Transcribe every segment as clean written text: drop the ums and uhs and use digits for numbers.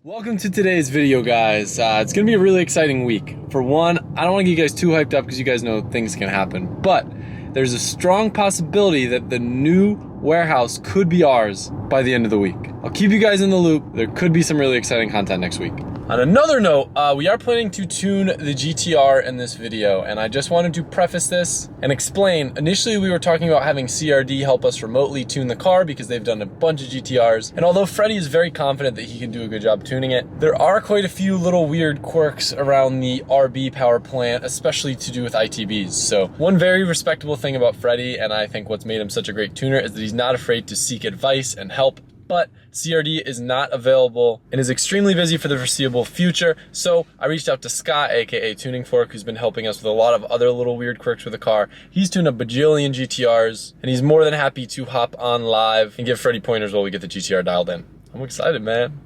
Welcome to today's video, guys. It's gonna be a really exciting week. For one, I don't want to get you guys too hyped up because you guys know things can happen, but there's a strong possibility that the new warehouse could be ours by the end of the week. I'll keep you guys in the loop. There could be some really exciting content next week. On another note, we are planning to tune the GTR in this video, and I just wanted to preface this and explain. Initially, we were talking about having CRD help us remotely tune the car because they've done a bunch of GTRs, and although Freddie is very confident that he can do a good job tuning it, there are quite a few little weird quirks around the RB power plant, especially to do with ITBs. So one very respectable thing about Freddie, and I think what's made him such a great tuner, is that he's not afraid to seek advice and help. But CRD is not available and is extremely busy for the foreseeable future. So I reached out to Scott, aka Tuning Fork, who's been helping us with a lot of other little weird quirks with the car. He's tuned a bajillion GTRs, and he's more than happy to hop on live and give Freddie pointers while we get the GTR dialed in. I'm excited, man.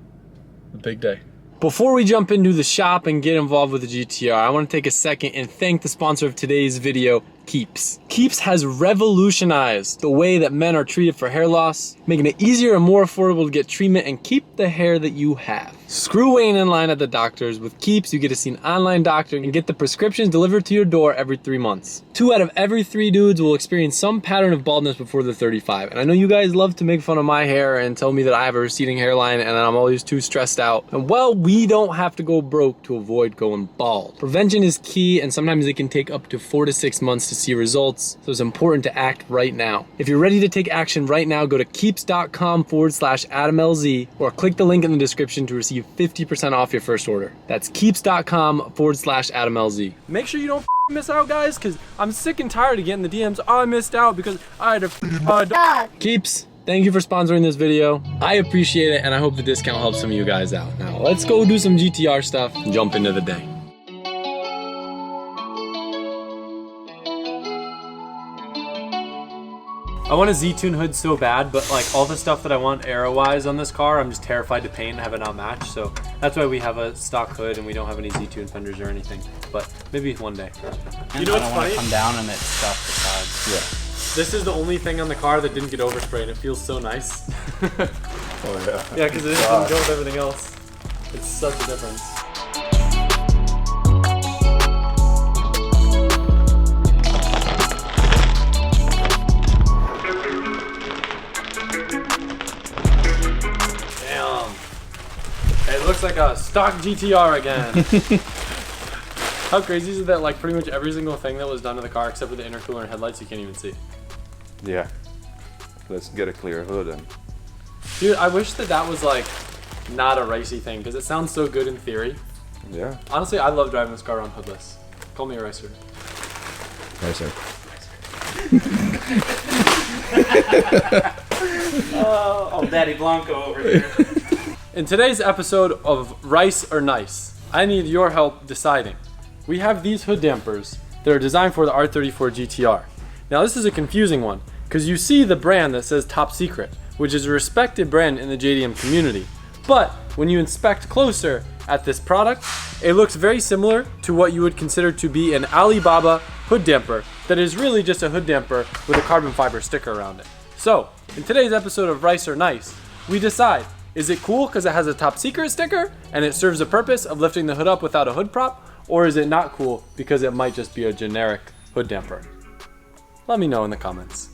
It's a big day. Before we jump into the shop and get involved with the GTR, I want to take a second and thank the sponsor of today's video, Keeps. Keeps has revolutionized the way that men are treated for hair loss, making it easier and more affordable to get treatment and keep the hair that you have. Screw waiting in line at the doctors. With Keeps, you get to see an online doctor and get the prescriptions delivered to your door every 3 months. 2 out of every 3 dudes will experience some pattern of baldness before they're 35. And I know you guys love to make fun of my hair and tell me that I have a receding hairline and that I'm always too stressed out. And well, we don't have to go broke to avoid going bald. Prevention is key, and sometimes it can take up to 4 to 6 months to see results, so it's important to act right now. If you're ready to take action right now, go to keeps.com/AdamLZ or click the link in the description to receive 50% off your first order. That's keeps.com/AdamLZ. Make sure you don't miss out, guys, because I'm sick and tired of getting the DMs. Oh, I missed out because I had a Keeps, thank you for sponsoring this video. I appreciate it, and I hope the discount helps some of you guys out. Now, let's go do some GTR stuff and jump into the day. I want a Z-Tune hood so bad, but like all the stuff that I want aero-wise on this car, I'm just terrified to paint and have it not match. So that's why we have a stock hood and we don't have any Z-Tune fenders or anything. But maybe one day. You know what's funny? Come down and it's stuff the sides. Yeah. This is the only thing on the car that didn't get oversprayed. It feels so nice. Oh yeah. Yeah, because it didn't go with everything else. It's such a difference. It looks like a stock GTR again. How crazy is it that like pretty much every single thing that was done to the car except for the intercooler and headlights you can't even see? Yeah. Let's get a clear hood and... Dude, I wish that that was like not a racy thing because it sounds so good in theory. Yeah. Honestly, I love driving this car around hoodless. Call me a racer. Racer. Oh, Daddy Blanco over here. In today's episode of Rice or Nice, I need your help deciding. We have these hood dampers that are designed for the R34 GTR. Now this is a confusing one because you see the brand that says Top Secret, which is a respected brand in the JDM community. But when you inspect closer at this product, it looks very similar to what you would consider to be an Alibaba hood damper that is really just a hood damper with a carbon fiber sticker around it. So, in today's episode of Rice or Nice, we decide, is it cool because it has a Top Secret sticker and it serves the purpose of lifting the hood up without a hood prop? Or is it not cool because it might just be a generic hood damper? Let me know in the comments.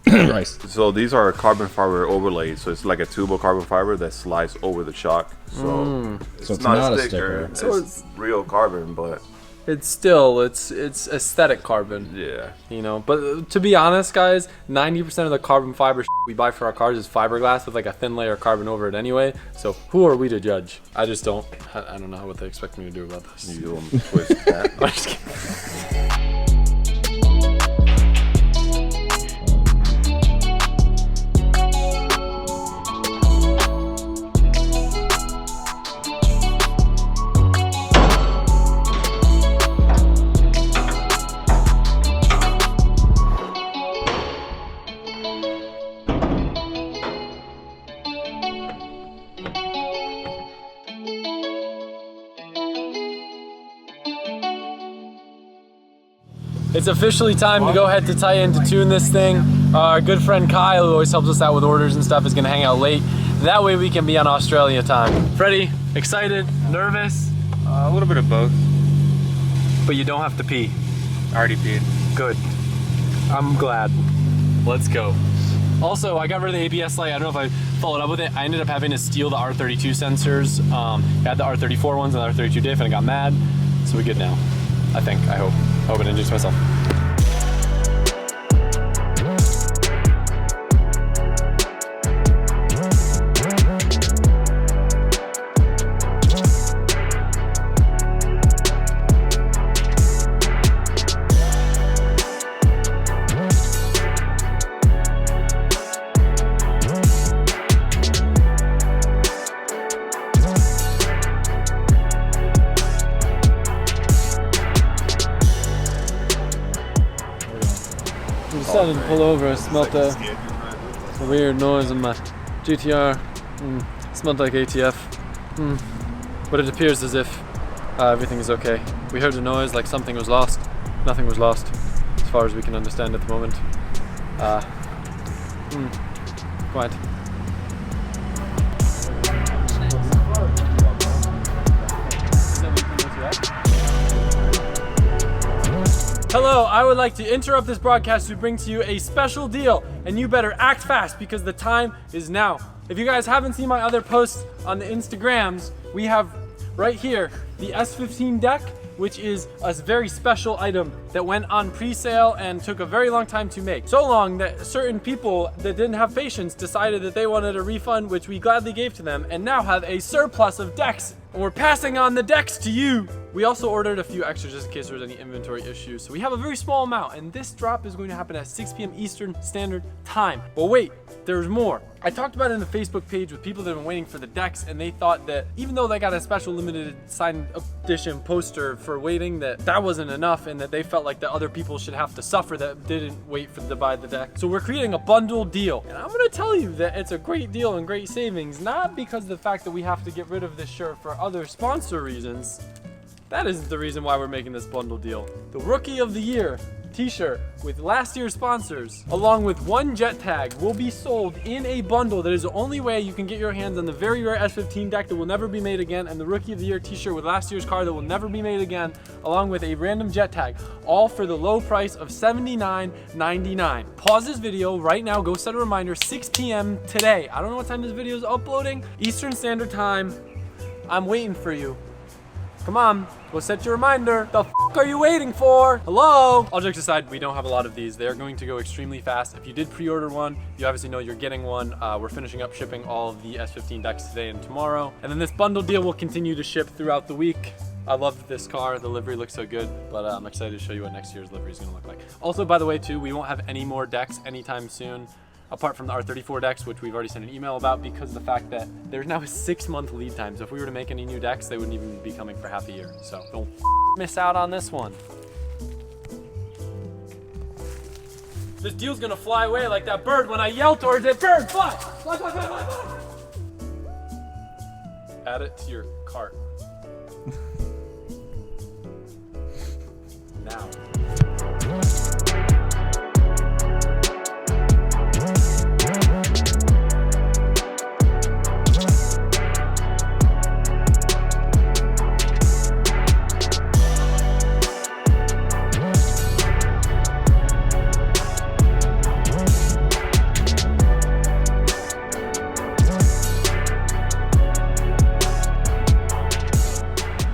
Nice. So these are carbon fiber overlays. So it's like a tube of carbon fiber that slides over the shock. So, it's not a sticker. So it's real carbon, but... It's still, it's aesthetic carbon. Yeah. You know, but to be honest, guys, 90% of the carbon fiber we buy for our cars is fiberglass with like a thin layer of carbon over it anyway. So who are we to judge? I just don't, I don't know what they expect me to do about this. You don't twist that. I'm just kidding. It's officially time to go head to Titan to tune this thing. Our good friend Kyle, who always helps us out with orders and stuff, is gonna hang out late. That way we can be on Australia time. Freddie, excited, nervous? A little bit of both. But you don't have to pee. I already peed. Good. I'm glad. Let's go. Also, I got rid of the ABS light. I don't know if I followed up with it. I ended up having to steal the R32 sensors. I had the R34 ones and the R32 diff, and I got mad. So we're good now. I think, I hope. I hope I didn't jinx myself. I decided to pull over. I smelled a weird noise in my GTR. Smelled like ATF. But it appears as if everything is okay. We heard a noise like something was lost. Nothing was lost, as far as we can understand at the moment. Quiet. Hello, I would like to interrupt this broadcast to bring to you a special deal, and you better act fast because the time is now. If you guys haven't seen my other posts on the Instagrams, we have right here the S15 deck, which is a very special item that went on pre-sale and took a very long time to make. So long that certain people that didn't have patience decided that they wanted a refund, which we gladly gave to them, and now have a surplus of decks, and we're passing on the decks to you. We also ordered a few extras just in case there was any inventory issues. So we have a very small amount, and this drop is going to happen at 6 p.m. Eastern Standard Time. But wait, there's more. I talked about it in the Facebook page with people that have been waiting for the decks, and they thought that even though they got a special limited signed edition poster for waiting, that wasn't enough, and that they felt like that other people should have to suffer that didn't wait to buy the deck. So we're creating a bundle deal, and I'm gonna tell you that it's a great deal and great savings, not because of the fact that we have to get rid of this shirt for other sponsor reasons. That isn't the reason why we're making this bundle deal. The Rookie of the Year t-shirt with last year's sponsors, along with one jet tag, will be sold in a bundle. That is the only way you can get your hands on the very rare S15 deck that will never be made again, and the Rookie of the Year t-shirt with last year's car that will never be made again, along with a random jet tag, all for the low price of $79.99. Pause this video right now, go set a reminder, 6 p.m. today. I don't know what time this video is uploading, Eastern Standard Time. I'm waiting for you. Come on, go set your reminder. The f are you waiting for? Hello? All jokes aside, we don't have a lot of these. They're going to go extremely fast. If you did pre-order one, you obviously know you're getting one. We're finishing up shipping all of the S15 decks today and tomorrow. And then this bundle deal will continue to ship throughout the week. I love this car. The livery looks so good, but I'm excited to show you what next year's livery is gonna look like. Also, by the way, too, we won't have any more decks anytime soon, apart from the R34 decks, which we've already sent an email about because of the fact that there's now a 6-month lead time. So if we were to make any new decks, they wouldn't even be coming for half a year. So don't miss out on this one. This deal's gonna fly away like that bird when I yell towards it. Bird, fly! Fly, fly, fly, fly, fly! Add it to your cart. Now.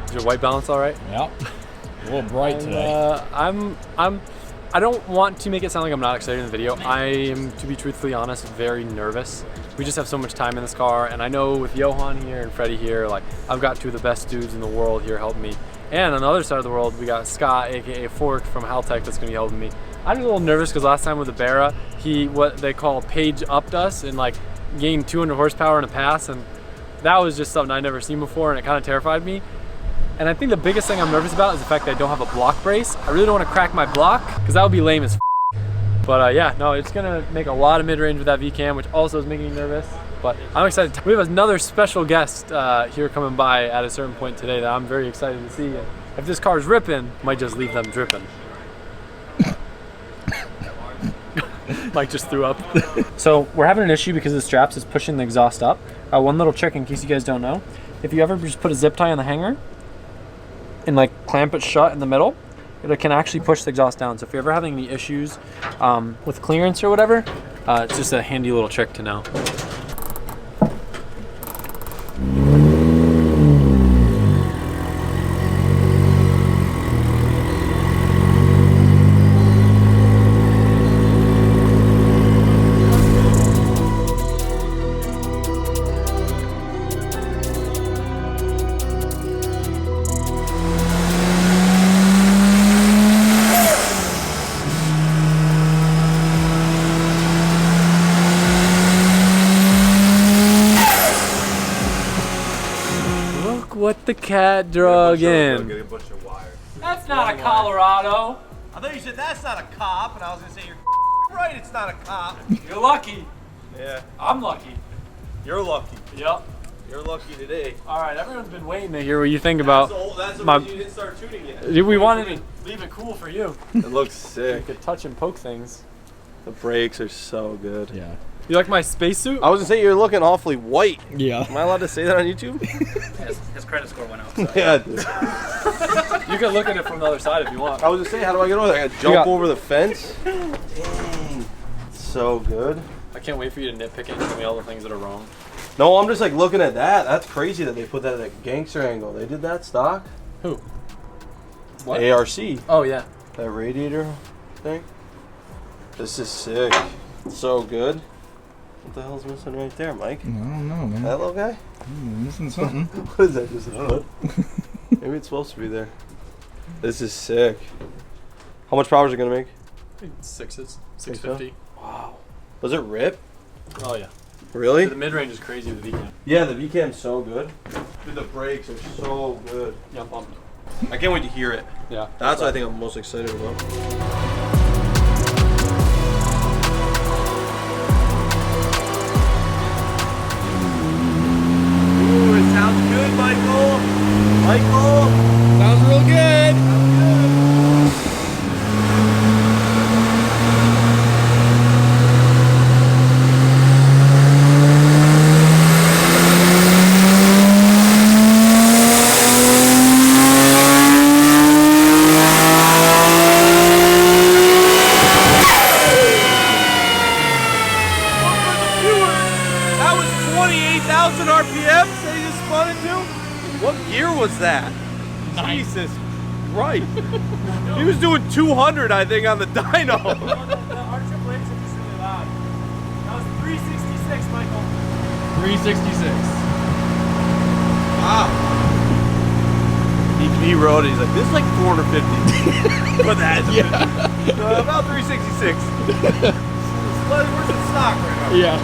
Is your white balance all right? Yep. A little bright today. I don't want to make it sound like I'm not excited in the video. I am, to be truthfully honest, very nervous. We just have so much time in this car, and I know with Johan here and Freddie here, like, I've got two of the best dudes in the world here helping me. And on the other side of the world, we got Scott, aka Fork from Haltech, that's gonna be helping me. I'm just a little nervous because last time with the Barra, he, what they call page upped us and like gained 200 horsepower in a pass, and that was just something I'd never seen before, and it kind of terrified me. And I think the biggest thing I'm nervous about is the fact that I don't have a block brace. I really don't want to crack my block because that would be lame as f. But yeah, no, it's gonna make a lot of mid-range with that V-cam, which also is making me nervous. But I'm excited. We have another special guest here coming by at a certain point today that I'm very excited to see. And if this car's ripping, I might just leave them dripping. Mike just threw up. So we're having an issue because the straps is pushing the exhaust up. One little trick in case you guys don't know. If you ever just put a zip tie on the hanger and like clamp it shut in the middle, it can actually push the exhaust down. So if you're ever having any issues with clearance or whatever, it's just a handy little trick to know. What the cat drug in. That's not a Colorado. I thought you said that's not a cop, and I was gonna say you're right. It's not a cop. You're lucky. Yeah, I'm lucky. you're lucky. Yep. You're lucky today. All right, everyone's been waiting to hear what you think about. That's the my- reason you didn't start tuning yet. We wanted to leave it cool for you. It looks You sick. could touch and poke things. The brakes are so good. Yeah. You like my spacesuit? I was gonna say you're looking awfully white. Yeah. Am I allowed to say that on YouTube? His credit score went up. So. Yeah. Dude. You can look at it from the other side if you want. I was gonna say, how do I get over there? I gotta jump over the fence. Dang. So good. I can't wait for you to nitpick it and tell me all the things that are wrong. No, I'm just like looking at that. That's crazy that they put that at a gangster angle. They did that stock. Who? What? ARC. Oh yeah. That radiator thing. This is sick. So good. What the hell's missing right there, Mike? I don't know, man. That little guy? Missing something. What is that? Just a foot? Maybe it's supposed to be there. This is sick. How much power is it gonna make? Sixes. Think so? 650. Wow. Does it rip? Oh yeah. Really? The mid range is crazy with the VCAM. Yeah, the VCAM's so good. Dude, the brakes are so good. Yeah, I'm pumped. I can't wait to hear it. Yeah. That's what I think I'm most excited about. Ooh, it sounds good, Michael. Michael. Sounds real good. That was 28,000 RPMs that he just spun into? What gear was that? Jesus Christ. He was doing 200, I think, on the dyno. The R34 are just really loud. That was 366, Michael. 366. Wow. He wrote it. He's like, this is like 450. But that's about 366. Where's the stock right now? Yeah.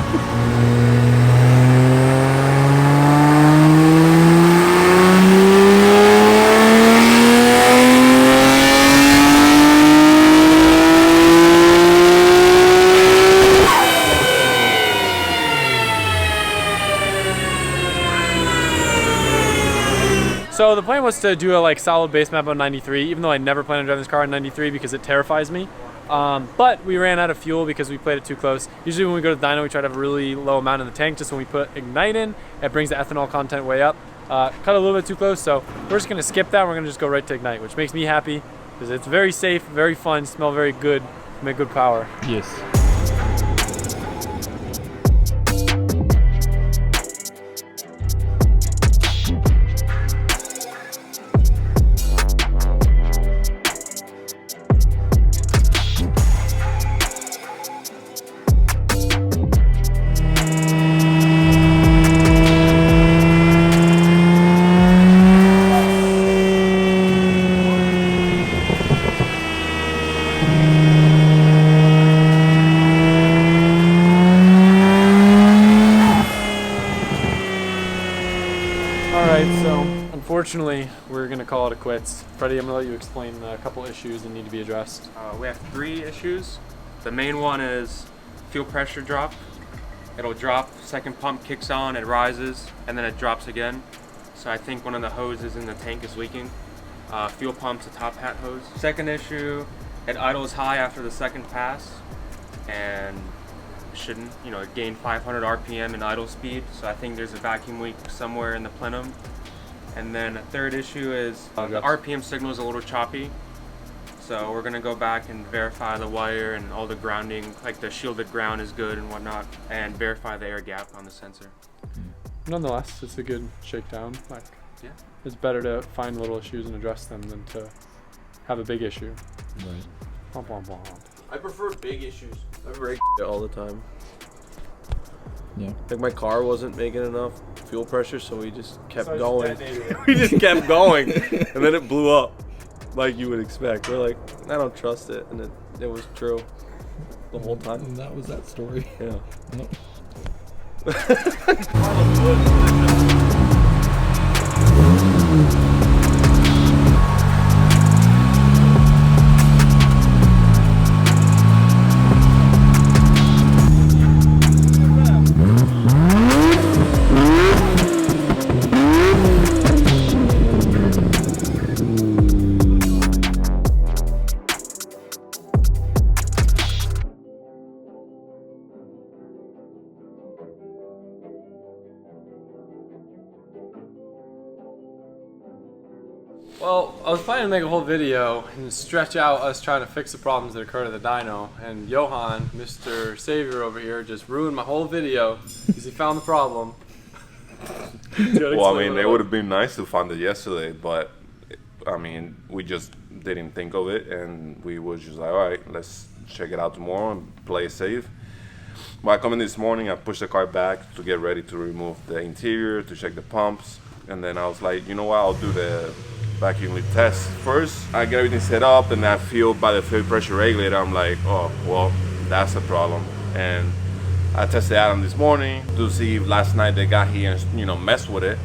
So the plan was to do a like solid base map on 93, even though I never plan on driving this car on 93 because it terrifies me. But we ran out of fuel because we played it too close. Usually when we go to the dyno, we try to have a really low amount in the tank. Just when we put Ignite in, it brings the ethanol content way up. Cut a little bit too close, so we're just gonna skip that. We're gonna just go right to Ignite, which makes me happy because it's very safe, very fun, smell very good, make good power. Yes. Unfortunately, we're gonna call it a quits. Freddie, I'm gonna let you explain a couple issues that need to be addressed. We have 3 issues. The main one is fuel pressure drop. It'll drop, second pump kicks on, it rises, and then it drops again. So I think one of the hoses in the tank is leaking. Fuel pump's a top hat hose. Second issue, it idles high after the second pass, and shouldn't, you know, gain 500 RPM in idle speed. So I think there's a vacuum leak somewhere in the plenum. And then a third issue is the RPM signal is a little choppy. So we're gonna go back and verify the wire and all the grounding, like the shielded ground is good and whatnot, and verify the air gap on the sensor. Nonetheless, it's a good shakedown. Like, Yeah. it's better to find little issues and address them than to have a big issue. Right. Womp, womp, womp. I prefer big issues. I break all the time. Yeah. Like my car wasn't making enough fuel pressure, so we just kept So it's going. detonated. We just kept going, and then it blew up, like you would expect. We're like, I don't trust it, and it was true the whole time. And that was that story. Yeah. Nope. Well, I was planning to make a whole video and stretch out us trying to fix the problems that occurred at the dyno, and Johan, Mr. Savior over here, just ruined my whole video because he found the problem. Well, I mean, it would have been nice to find it yesterday, but I mean, we just didn't think of it, and we was just like, all right, let's check it out tomorrow and play it safe. By coming this morning, I pushed the car back to get ready to remove the interior, to check the pumps, and then I was like, you know what, I'll do the vacuum leak test first. I get everything set up, and I feel by the fuel pressure regulator, I'm like, oh, well, that's a problem. And I tested Adam this morning to see if last night they got here and, you know, messed with it,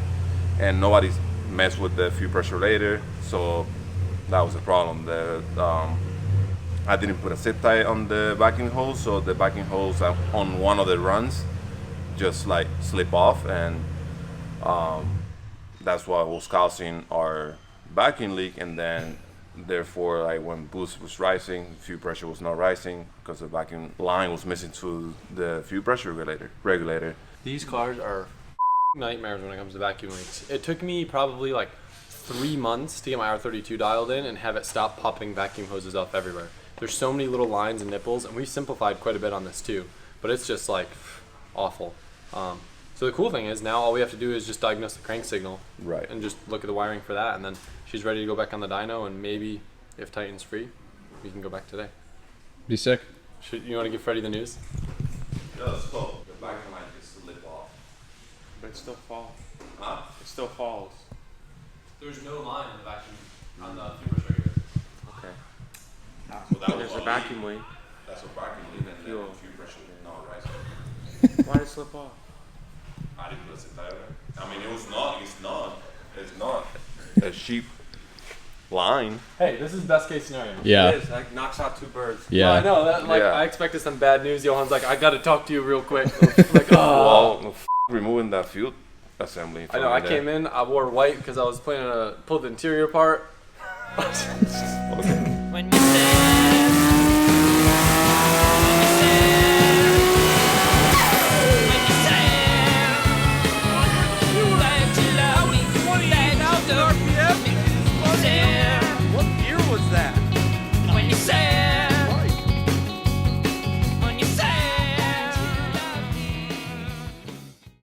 and nobody's messed with the fuel pressure regulator, so that was a problem. I didn't put a zip tie on the vacuum hose, so the vacuum hose on one of the runs just like slip off, and that's what was causing our vacuum leak. And then therefore, like, when boost was rising, fuel pressure was not rising because the vacuum line was missing to the fuel pressure regulator. These cars are nightmares when it comes to vacuum leaks. It took me probably like 3 months to get my R32 dialed in and have it stop popping vacuum hoses off everywhere. There's so many little lines and nipples, and we simplified quite a bit on this too, but it's just like awful. So the cool thing is now all we have to do is just diagnose the crank signal, Right. and just look at the wiring for that, and then she's ready to go back on the dyno, and maybe if Titan's free, we can go back today. Be sick. You want to give Freddie the news? Yeah, so the vacuum line just slip off. But it still falls. Huh? It still falls. There's no line on the vacuum on the fuel pressure regulator. Okay. So that There's was a vacuum leak. That's a vacuum leak, and Fuel. then fuel pressure did not rise. Why did it slip off? I didn't put a zip tie on it. I mean, it's not a cheap line. Hey, this is best case scenario. Yeah. It is. That knocks out 2 birds. No, Yeah. I know that. Like, Yeah. I expected some bad news. Johan's like, I got to talk to you real quick. Like, oh. Well, removing that fuel assembly. I know. I came in. I wore white because I was planning to pull the interior apart. Okay. When you say